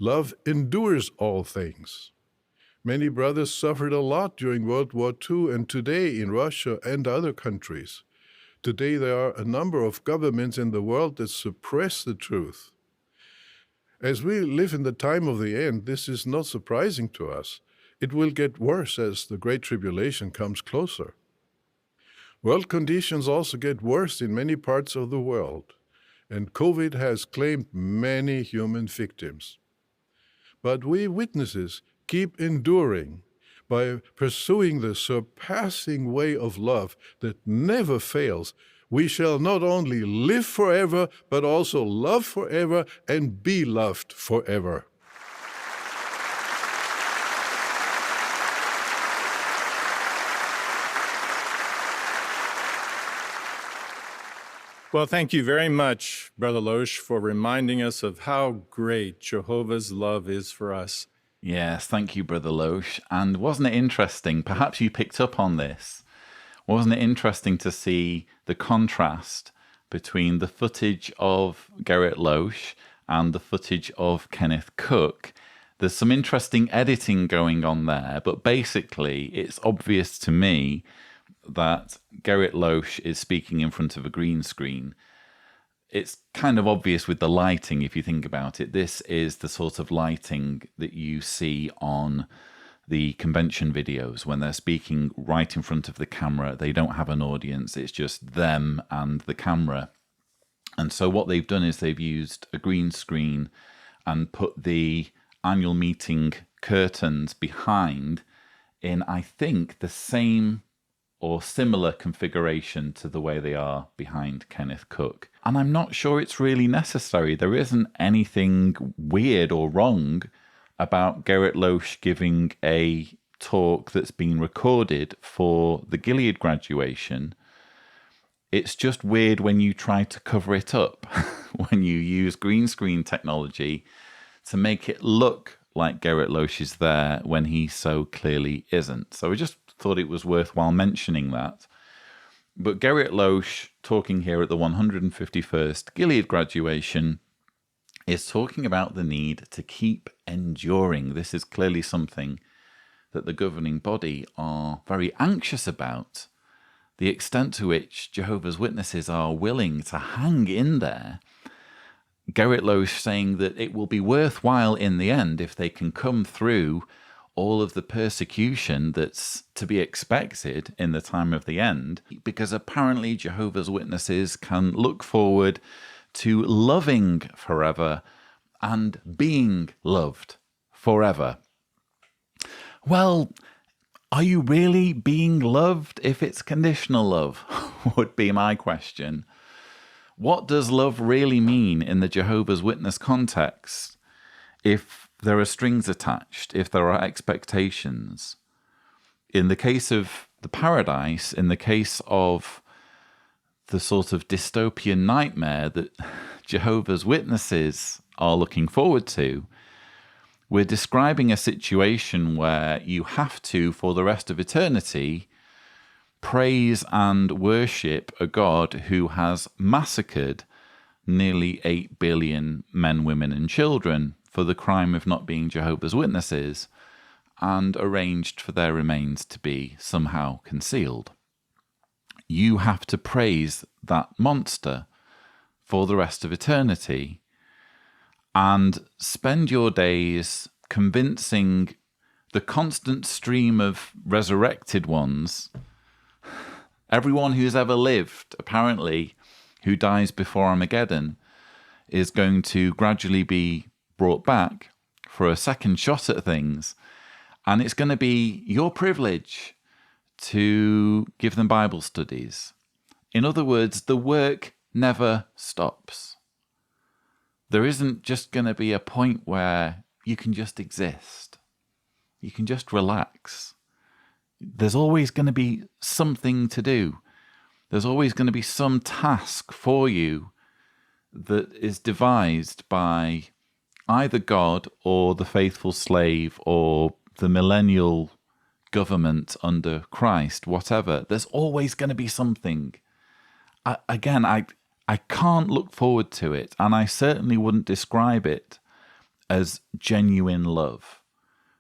Love endures all things. Many brothers suffered a lot during World War II and today in Russia and other countries. Today there are a number of governments in the world that suppress the truth. As we live in the time of the end, this is not surprising to us. It will get worse as the Great Tribulation comes closer. World conditions also get worse in many parts of the world, and COVID has claimed many human victims. But we witnesses keep enduring by pursuing the surpassing way of love that never fails. We shall not only live forever, but also love forever and be loved forever. Well, thank you very much, Brother Lösch, for reminding us of how great Jehovah's love is for us. Yes, thank you, Brother Lösch. And wasn't it interesting? Perhaps you picked up on this. Wasn't it interesting to see the contrast between the footage of Gerrit Lösch and the footage of Kenneth Cook? There's some interesting editing going on there, but basically it's obvious to me that Gerrit Lösch is speaking in front of a green screen. It's kind of obvious with the lighting if you think about it. This is the sort of lighting that you see on the convention videos when they're speaking right in front of the camera. They don't have an audience, it's just them and the camera. And so what they've done is they've used a green screen and put the annual meeting curtains behind in, I think, the same or similar configuration to the way they are behind Kenneth Cook. And I'm not sure it's really necessary. There isn't anything weird or wrong about Gerrit Lösch giving a talk that's been recorded for the Gilead graduation. It's just weird when you try to cover it up, when you use green screen technology to make it look like Gerrit Lösch is there when he so clearly isn't. So I just thought it was worthwhile mentioning that. But Gerrit Lösch, talking here at the 151st Gilead graduation, is talking about the need to keep enduring. This is clearly something that the governing body are very anxious about. The extent to which Jehovah's Witnesses are willing to hang in there. Gerrit Lösch saying that it will be worthwhile in the end if they can come through all of the persecution that's to be expected in the time of the end, because apparently Jehovah's Witnesses can look forward to loving forever and being loved forever. Well, are you really being loved if it's conditional love? Would be my question. What does love really mean in the Jehovah's Witness context if there are strings attached, if there are expectations? In the case of the paradise, in the case of the sort of dystopian nightmare that Jehovah's Witnesses are looking forward to, we're describing a situation where you have to, for the rest of eternity, praise and worship a God who has massacred nearly 8 billion men, women, and children for the crime of not being Jehovah's Witnesses, and arranged for their remains to be somehow concealed. You have to praise that monster for the rest of eternity and spend your days convincing the constant stream of resurrected ones, everyone who's ever lived, apparently, who dies before Armageddon, is going to gradually be brought back for a second shot at things, and it's going to be your privilege to give them Bible studies. In other words, the work never stops. There isn't just going to be a point where you can just exist. You can just relax. There's always going to be something to do. There's always going to be some task for you that is devised by either God or the faithful slave or the millennial government under Christ, whatever. There's always going to be something. I can't look forward to it, and I certainly wouldn't describe it as genuine love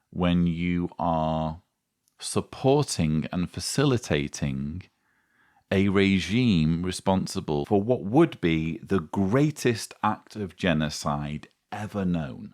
when you are supporting and facilitating a regime responsible for what would be the greatest act of genocide ever known.